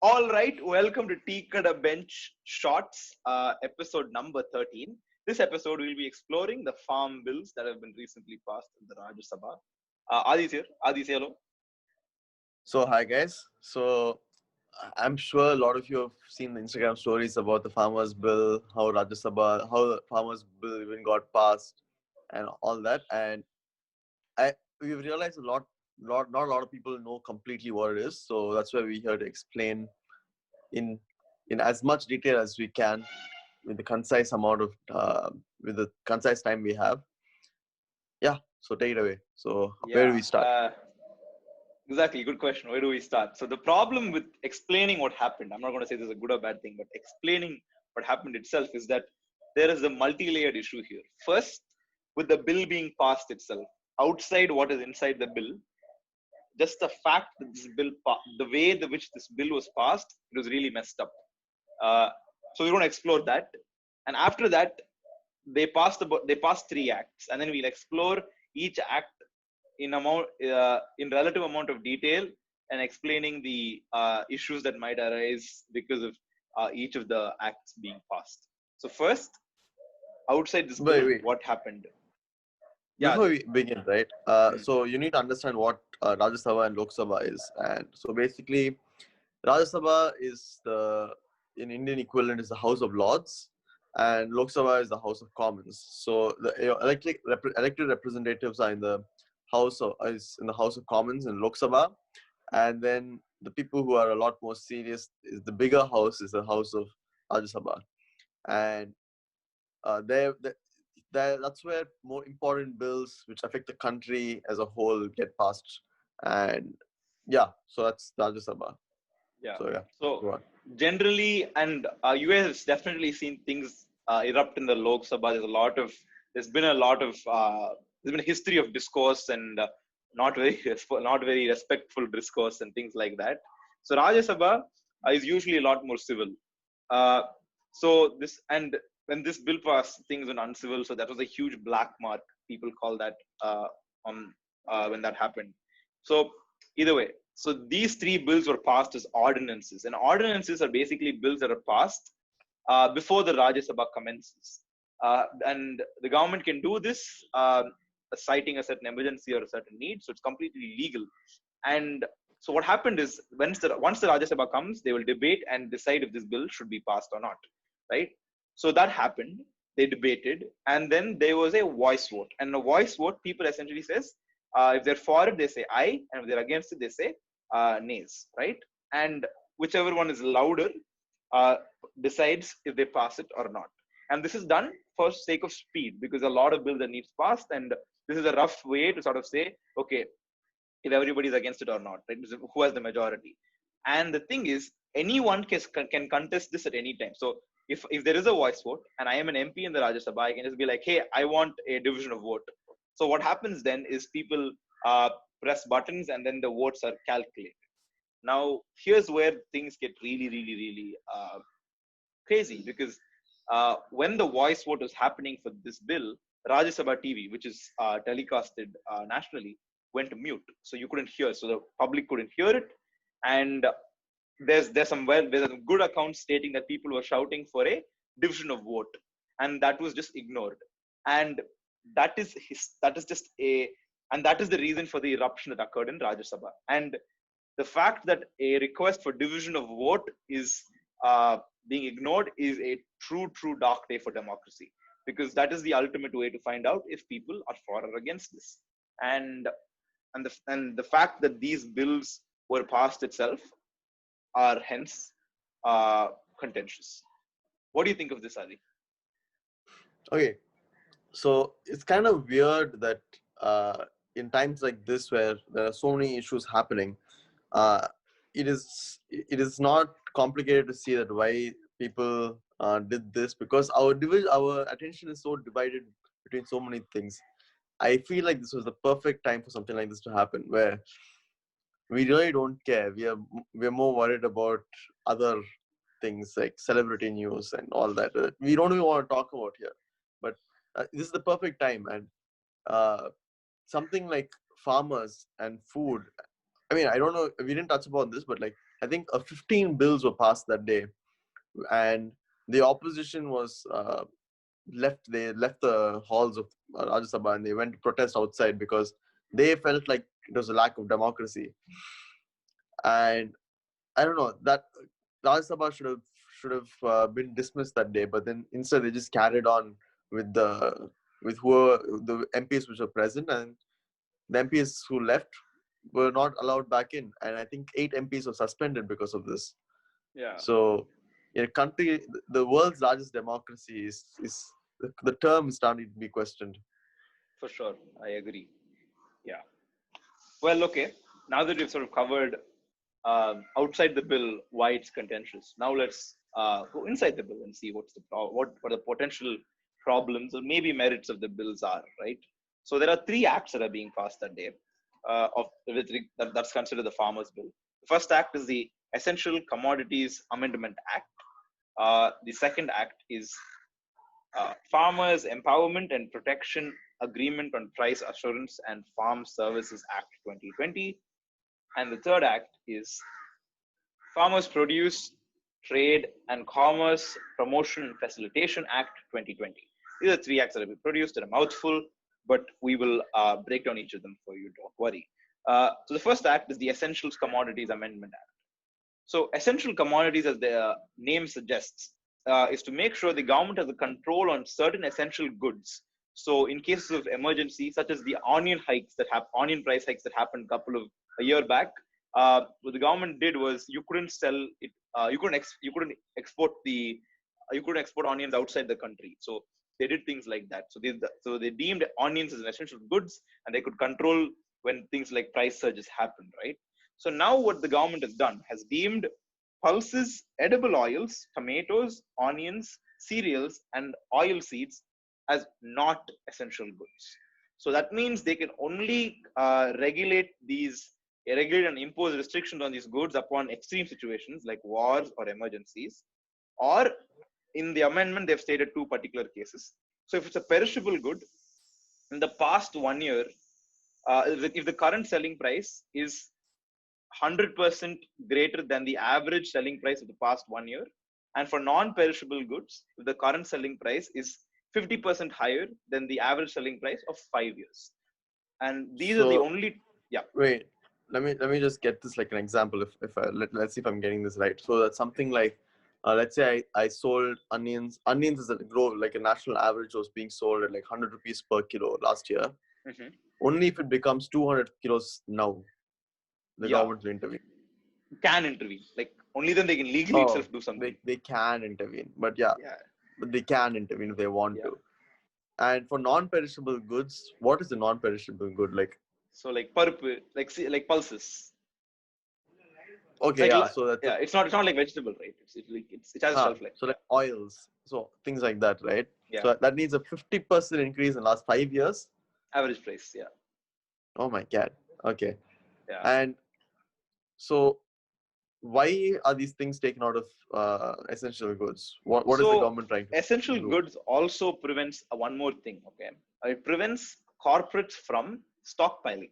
All right, welcome to TKB Bench Shorts, episode number 13. This episode we'll be exploring the farm bills that have been recently passed in the Rajya Sabha. Adi's here. Adi, say hello. So hi guys. I'm sure a lot of you have seen the Instagram stories about the farmers bill, how Rajya Sabha, how the farmers bill even got passed, and all that. And I we've realized not a lot of people know completely what it is. So that's why we're here to explain in in as much detail as we can with the concise amount of with the concise time we have. Yeah. So take it away. So where do Yeah, we start? exactly. Good question. Where do we start? So, the problem with explaining what happened, I'm not going to say this is a good or bad thing, but explaining what happened itself is that there is a multi layered issue here. First, with the bill being passed itself, outside what is inside the bill, just the fact that the way the which this bill was passed, it was really messed up. Uh, so we want to explore that, and after that, they passed three acts, and then we'll explore each act in relative amount of detail and explaining the issues that might arise because of each of the acts being passed. So first, outside this Wait, bill, wait. what happened? Yeah, Before Adi. we begin, right? Hmm. So you need to understand what Rajya Sabha and Lok Sabha is, and so basically, Rajya Sabha is the in Indian equivalent is the House of Lords, and Lok Sabha is the House of Commons. So the elected representatives are in the House of Commons in Lok Sabha, and then the people who are a lot more serious is the bigger house is the House of Rajya Sabha, and there that's where more important bills which affect the country as a whole get passed. And yeah, so that's Rajya Sabha. Yeah. So yeah, So go on. generally, and US has definitely seen things erupt in the Lok Sabha. There's been a lot of there's been a history of discourse and not very not very respectful discourse and things like that. So Rajya Sabha is usually a lot more civil. Uh, so this and when this bill passed, things went uncivil. So that was a huge black mark. People call that on when that happened. So either way, so these three bills were passed as ordinances, and ordinances are basically bills that are passed before the Rajya Sabha commences. And the government can do this citing a certain emergency or a certain need, so it's completely legal. And so what happened is once the Rajya Sabha comes, they will debate and decide if this bill should be passed or not, right? So that happened. They debated, and then there was a voice vote. And a voice vote, people essentially says if they're for it, they say aye, and if they're against it, they say nays, right? And whichever one is louder uh, decides if they pass it or not. And this is done for sake of speed because a lot of bills that needs passed, and this is a rough way to sort of say, okay, if everybody is against it or not, right? Who has the majority? And the thing is, anyone can contest this at any time. So if there is a voice vote and I am an MP in the Rajya Sabha, I can just be like, hey, I want a division of vote. So what happens then is people press buttons and then the votes are calculated. Now, here's where things get really, really, really crazy because when the voice vote was happening for this bill, Rajya Sabha TV, which is telecasted nationally, went mute, so you couldn't hear. So the public couldn't hear it, and there's some good accounts stating that people were shouting for a division of vote, and that was just ignored. And that is just a and that is the reason for the eruption that occurred in Rajya Sabha. And the fact that a request for division of vote is being ignored is a true dark day for democracy, because that is the ultimate way to find out if people are for or against this. And the fact that these bills were passed itself are hence uh, contentious. What do you think of this, Adi? Okay, so it's kind of weird that in times like this where there are so many issues happening, uh, it is not complicated to see that why people did this, because our attention is so divided between so many things. I feel like this was the perfect time for something like this to happen, where we really don't care. We're more worried about other things like celebrity news and all that. We don't even want to talk about here. But this is the perfect time, and uh, something like farmers and food. I mean, I don't know. We didn't touch upon this, but like I think 15 bills were passed that day, and the opposition was left. They left the halls of Rajya Sabha and they went to protest outside because they felt like it was a lack of democracy. And I don't know that Rajya Sabha should have been dismissed that day, but then instead they just carried on with the MPs which were present, and the MPs who left were not allowed back in, and I think 8 MPs were suspended because of this. Yeah, So, in a country, the world's largest democracy is the term is starting to be questioned. for sure. I agree. Yeah. Well, okay. Now that we've sort of covered outside the bill why it's contentious, now let's go inside the bill and see what the potential problems or maybe merits of the bills are. Right. So there are 3 acts that are being passed that day. That's considered the Farmers Bill. The first act is the Essential Commodities Amendment Act. The second act is Farmers Empowerment and Protection Agreement on Price Assurance and Farm Services Act 2020. And the third act is Farmers Produce, Trade and Commerce Promotion and Facilitation Act 2020. These are 3 acts that have been produced. They're a mouthful, but we will break down each of them for you. Don't worry. So the first act is the Essential Commodities Amendment Act. So essential commodities, as the name suggests, is to make sure the government has a control on certain essential goods. So in cases of emergency, such as the onion price hikes that happened a year back, what the government did was you couldn't sell it, you couldn't export onions outside the country. So they did things like that. So they deemed onions as an essential goods, and they could control when things like price surges happened, right? So now what the government has done has deemed pulses, edible oils, tomatoes, onions, cereals, and oil seeds as not essential goods. So that means they can only regulate and impose restrictions on these goods upon extreme situations like wars or emergencies. Or in the amendment, they've stated 2 particular cases. So if it's a perishable good, in the past 1 year, if the current selling price is 100% greater than the average selling price of the past 1 year. And for non-perishable goods, the current selling price is 50% higher than the average selling price of 5 years. And these are the only, yeah. Wait, let me just get this like an example. Let's see if I'm getting this right. So that's something like, let's say I sold onions. Onions is like a national average was being sold at like 100 rupees per kilo last year. Mm-hmm. Only if it becomes 200 kilos now, the government will intervene. Can intervene. Like only then they can legally itself do something. They can intervene, but but they can intervene if they want to. And for non-perishable goods, what is the non-perishable good like? So like purple, like pulses. Okay, like, so that's it's not like vegetable, right? It has a shelf life. So like oils, so things like that, right? Yeah. So that needs a 50% increase in the last 5 years. Average price, yeah. Oh my god. Okay. Yeah. And so why are these things taken out of essential goods? What is the government trying to do? Essential goods also prevents one more thing. Okay, it prevents corporates from stockpiling.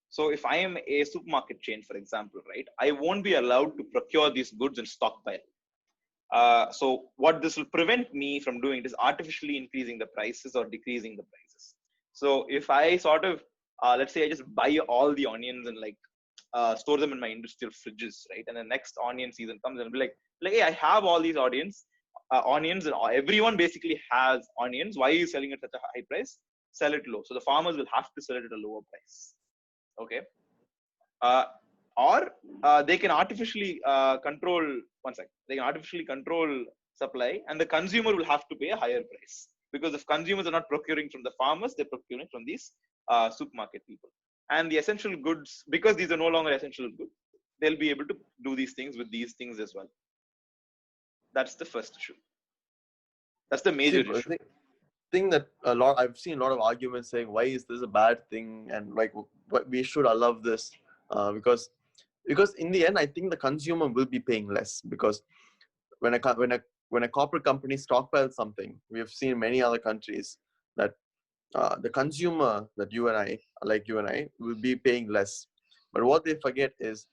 So if I am a supermarket chain, for example, right, I won't be allowed to procure these goods and stockpile. So what this will prevent me from doing is artificially increasing the prices or decreasing the prices. So if I sort of, let's say I just buy all the onions and like store them in my industrial fridges, right? And the next onion season comes and I'll be like, hey, I have all these onions and everyone basically has onions. Why are you selling it at such a high price? Sell it low. So the farmers will have to sell it at a lower price. Okay. Or they can artificially control, they can artificially control supply and the consumer will have to pay a higher price. Because if consumers are not procuring from the farmers, they're procuring from these supermarket people. And the essential goods, because these are no longer essential goods, they'll be able to do these things with these things as well. That's the first issue. That's the major issue. Thing that I've seen a lot of arguments saying why is this a bad thing and like we should allow this because in the end I think the consumer will be paying less because when a corporate company stockpiles something, we have seen many other countries that the consumer that you and I will be paying less. But what they forget is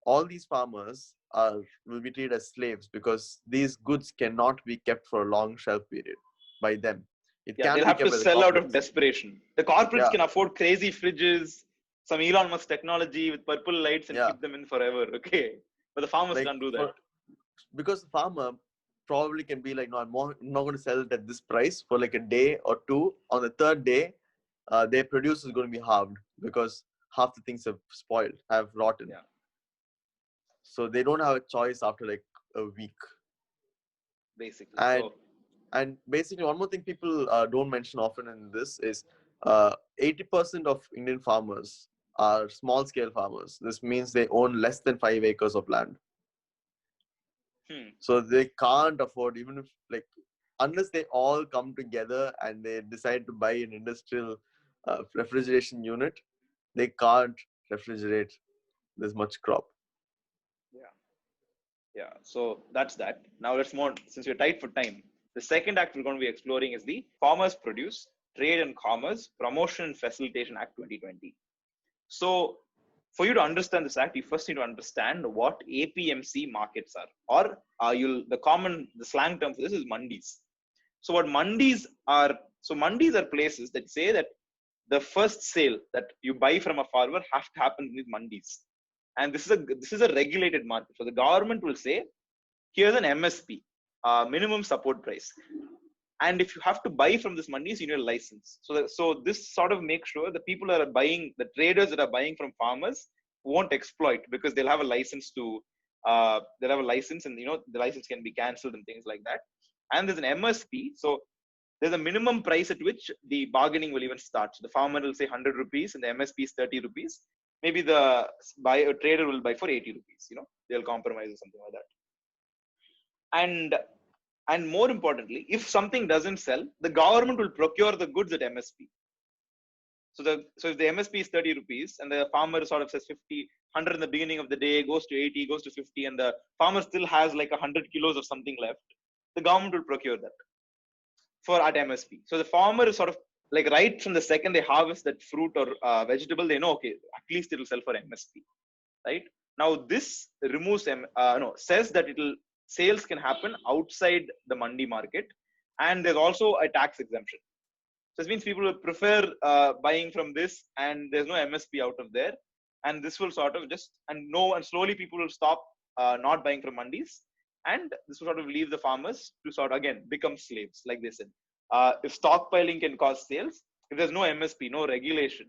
all these farmers will be treated as slaves because these goods cannot be kept for a long shelf period by them. It Yeah, can they'll be have kept to by the sell out of corporates. desperation. The corporates Yeah, can afford crazy fridges, some Elon Musk technology with purple lights and yeah. keep them in forever. Okay. But the farmers Like can't do that. for because the farmer probably can be like, no, I'm not going to sell it at this price for like a day or two. On the third day, their produce is going to be halved because half the things have spoiled, have rotten. Yeah, So they don't have a choice after like a week. basically. And So, basically, one more thing people don't mention often in this is 80% of Indian farmers are small scale farmers. This means they own less than 5 acres of land. hmm, So they can't afford, even if like, unless they all come together and they decide to buy an industrial refrigeration unit, they can't refrigerate this much crop. yeah, yeah. So that's that. Now let's move on, since we're tight for time. The second act we're going to be exploring is the Farmers Produce, Trade and Commerce, Promotion and Facilitation Act 2020. So, for you to understand this act, you first need to understand what APMC markets are, or the slang term for this is mandis. So, what mandis are? So, mandis are places that say that the first sale that you buy from a farmer has to happen in these mandis, and this is a regulated market. So, the government will say, here's an MSP, minimum support price, and if you have to buy from this mandis, you need a license. So this sort of makes sure the people that are buying, the traders that are buying from farmers, won't exploit, because they'll have a license they'll have a license, and the license can be cancelled and things like that. And there's an MSP, so there's a minimum price at which the bargaining will even start. So the farmer will say 100 rupees and the MSP is 30 rupees. Maybe the trader will buy for 80 rupees. They'll compromise or something like that. And more importantly, if something doesn't sell, the government will procure the goods at MSP. So if the MSP is 30 rupees and the farmer sort of says 50, 100 in the beginning of the day, goes to 80, goes to 50, and the farmer still has like 100 kilos of something left, the government will procure that for at MSP. So the farmer is sort of like, right from the second they harvest that fruit or vegetable, they know, okay, at least it will sell for MSP, right? Now this says that sales can happen outside the mandi market, and there's also a tax exemption. So this means people will prefer buying from this, and there's no MSP out of there, and this will sort of and slowly people will stop not buying from mandis, and this will sort of leave the farmers to sort of again become slaves, like they said. If stockpiling can cause sales, if there's no MSP, no regulation,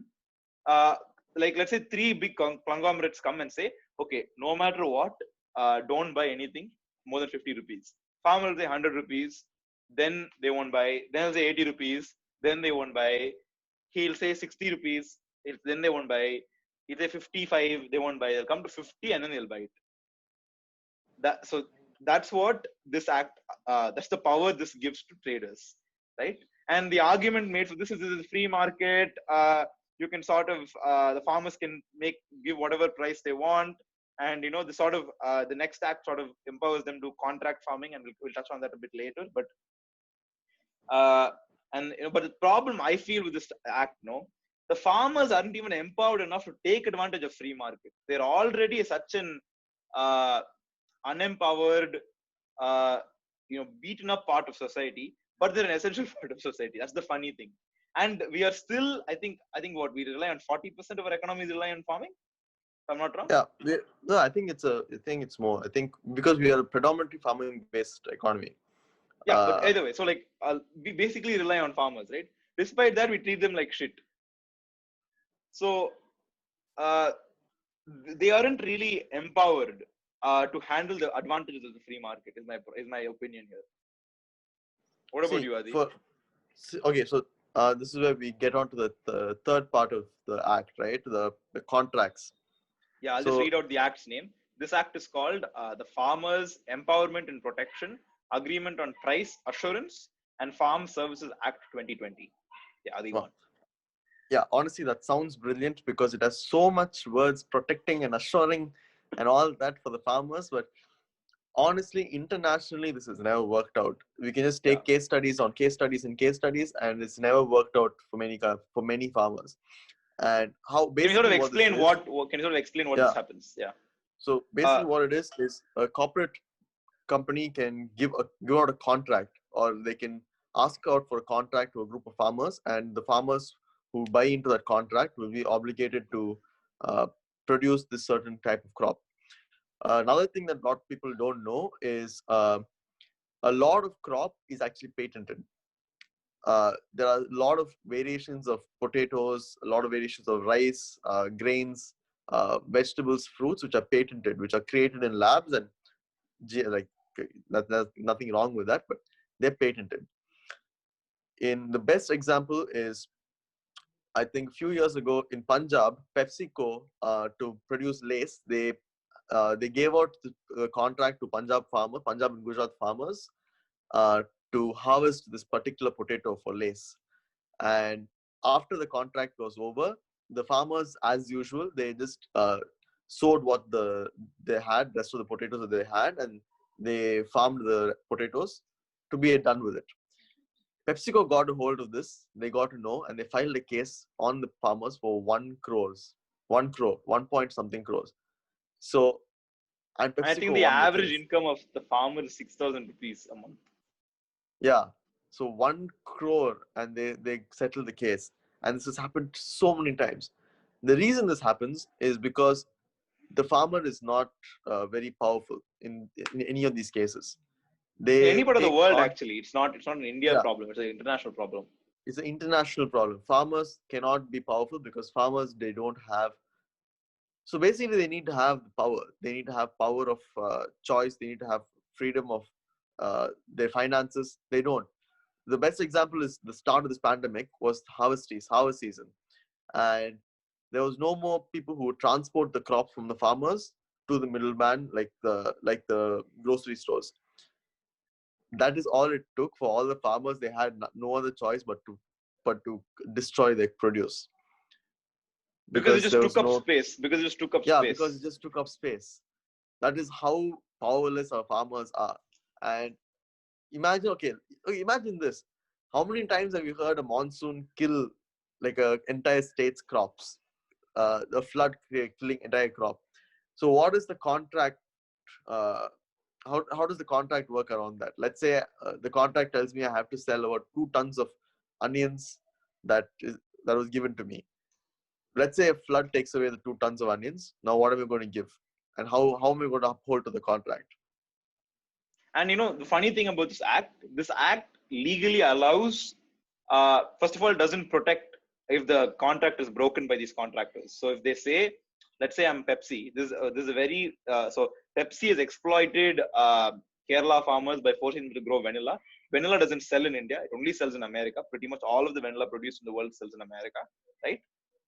uh, like let's say three big conglomerates come and say, okay, no matter what, don't buy anything more than 50 rupees. Farmer will say 100 rupees, then they won't buy. Then he'll say 80 rupees, then they won't buy. He'll say 60 rupees, then they won't buy. He'll say 55, they won't buy. They'll come to 50 and then they'll buy it. So that's what this act, that's the power this gives to traders, right? And the argument made for this is a free market. You can sort of, the farmers can give whatever price they want, and the next act sort of empowers them to contract farming, and we'll touch on that a bit later. But uh, but the problem I feel with this act, the farmers aren't even empowered enough to take advantage of free market. They're already such an uh, unempowered, uh, beaten up part of society, but they're an essential part of society. That's the funny thing. And we are still, I think what we rely on, 40% of our economy is rely on farming. If I'm not wrong. Yeah, no, I think it's more. I think because we are a predominantly farming-based economy. Yeah, but either way, so like we basically rely on farmers, right? Despite that, we treat them like shit. So uh, they aren't really empowered to handle the advantages of the free market. Is my opinion here. What about See, you, Adi? okay, so this is where we get on to the third part of the act, right? The contracts. Yeah, I'll just So read out the act's name. This act is called the Farmers Empowerment and Protection Agreement on Price Assurance and Farm Services Act 2020. Yeah, Adi, go on. yeah, honestly, that sounds brilliant because it has so much words protecting and assuring and all that for the farmers. But honestly, internationally, this has never worked out. We can just Yeah. take case studies on case studies and case studies, and it's never worked out for many farmers. And how Can you sort of basically what this explain is? can you sort of explain what Yeah, this happens? Yeah. So Uh, basically, what it is a corporate company can give out a contract, or they can ask out for a contract to a group of farmers, and the farmers who buy into that contract will be obligated to uh, produce this certain type of crop. Another thing that a lot of people don't know is a lot of crop is actually patented. There are a lot of variations of potatoes, a lot of variations of rice, grains, vegetables, fruits, which are patented, which are created in labs, and like there's nothing wrong with that, but they're patented. In the best example is, I think a few years ago in Punjab, PepsiCo, to produce lace, they gave out the contract to Punjab and Gujarat farmers, uh, to harvest this particular potato for lace. And after the contract was over, the farmers, as usual, they just sowed what they had, rest of the potatoes that they had, and they farmed the potatoes to be done with it. PepsiCo got a hold of this. They got to know, and they filed a case on the farmers for 1 crore, 1 point something crores. So, and I think PepsiCo the won the average case. income of the farmer is 6,000 rupees a month. Yeah. So 1 crore, and they settled the case. And this has happened so many times. The reason this happens is because the farmer is not very powerful in any of these cases. In They any part of the take world, on, actually, it's not an India yeah, problem. It's an international problem. it's an international problem. Farmers cannot be powerful because farmers, they don't have. So basically, they need to have the power. They need to have power of choice. They need to have freedom of their finances. They don't. The best example is the start of this pandemic was harvest season, and there was no more people who would transport the crops from the farmers to the middleman, like the grocery stores. That is all it took for all the farmers. They had no other choice but to destroy their produce, Because it because just there took was up no. space. Because it just took up Yeah, because it space. just took up space. That is how powerless our farmers are. And imagine, okay, imagine this. How many times have you heard a monsoon kill like a entire state's crops? The flood killing entire crop. So what is the contract? Uh, how does the contract work around that? Let's say the contract tells me I have to sell about 2 tons of onions that is that was given to me. Let's say a flood takes away the 2 tons of onions. Now what am I going to give? And how am I going to uphold to the contract? And the funny thing about this act legally allows, first of all, doesn't protect if the contract is broken by these contractors. So if they say, let's say I'm Pepsi, this is a very so Pepsi has exploited Kerala farmers by forcing them to grow vanilla. Vanilla doesn't sell in India; it only sells in America. Pretty much all of the vanilla produced in the world sells in America, right?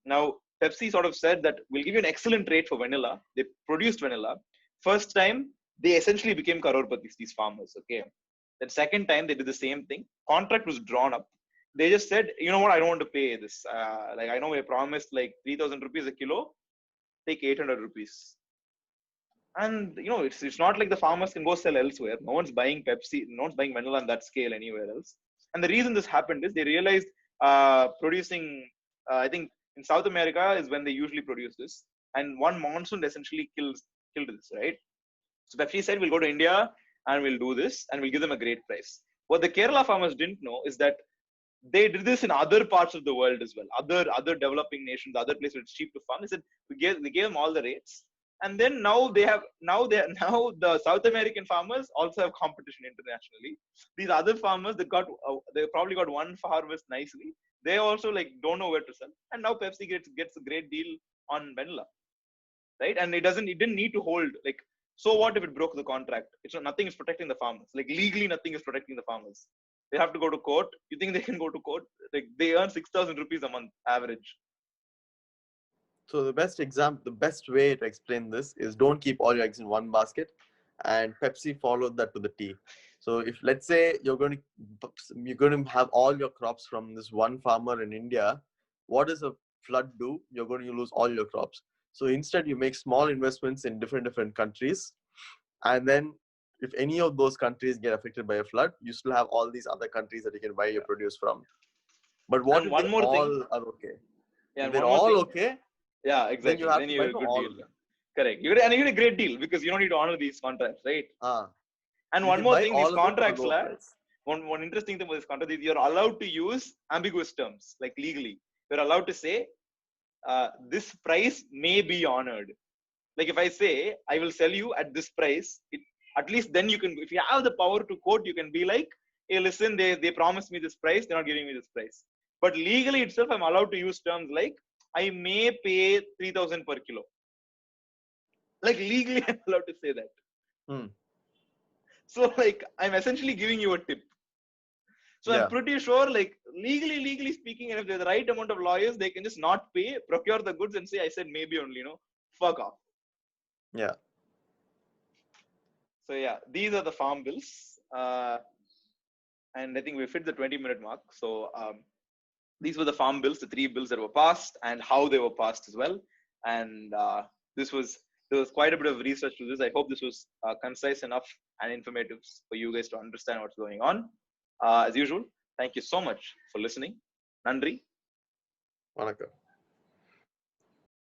Now, Pepsi sort of said that we'll give you an excellent rate for vanilla. They produced vanilla. First time, they essentially became crorepati's, these farmers. Okay. Then second time, they did the same thing. Contract was drawn up. They just said, you know what, I don't want to pay this. Like, I know we promised like 3,000 rupees a kilo, take 800 rupees. And, it's not like the farmers can go sell elsewhere. No one's buying Pepsi, no one's buying vanilla on that scale anywhere else. And the reason this happened is they realized producing, I think in South America is when they usually produce this. And one monsoon essentially killed this, right? So Pepsi said, we'll go to India and we'll do this and we'll give them a great price. What the Kerala farmers didn't know is that they did this in other parts of the world as well, other developing nations, other places where it's cheap to farm. They said we gave them all the rates, and then now the South American farmers also have competition internationally. These other farmers they probably got one harvest nicely. They also like don't know where to sell, and now Pepsi gets a great deal on vanilla, right? And it didn't need to hold like. So what if it broke the contract? Nothing is protecting the farmers. Like legally, nothing is protecting the farmers. They have to go to court. You think they can go to court? Like they earn 6,000 rupees a month average. So the best way to explain this is, don't keep all your eggs in one basket, and Pepsi followed that to the T. So if, let's say, you're going to have all your crops from this one farmer in India, what does a flood do? You're going to lose all your crops. So instead, you make small investments in different countries, and then if any of those countries get affected by a flood, you still have all these other countries that you can buy your Yeah. produce from. But what And if they one more thing. all are okay? Yeah, If and they're one more all thing. okay, Yeah, then you exactly. have Then to you buy have a from good all deal. of them. Correct. You get a great deal because you don't need to honor these contracts, right? And You one can more buy thing, these all of it for a contracts, lower la, price. one interesting thing about this contract is you're allowed to use ambiguous terms, like legally. You're allowed to say, this price may be honored. Like if I say, I will sell you at this price, at least then you can, if you have the power to quote, you can be like, hey, listen, they promised me this price, they're not giving me this price. But legally itself, I'm allowed to use terms like, I may pay 3,000 per kilo. Like legally, I'm allowed to say that. So like, I'm essentially giving you a tip. So I'm pretty sure, like legally speaking, and if there's the right amount of lawyers, they can just not pay, procure the goods, and say, I said maybe only, fuck off. Yeah. So yeah, these are the farm bills, and I think we've hit the 20-minute mark. So these were the farm bills, the 3 bills that were passed, and how they were passed as well. And there was quite a bit of research to this. I hope this was concise enough and informative for you guys to understand what's going on. As usual, thank you so much for listening. Nandri. Vanakkam.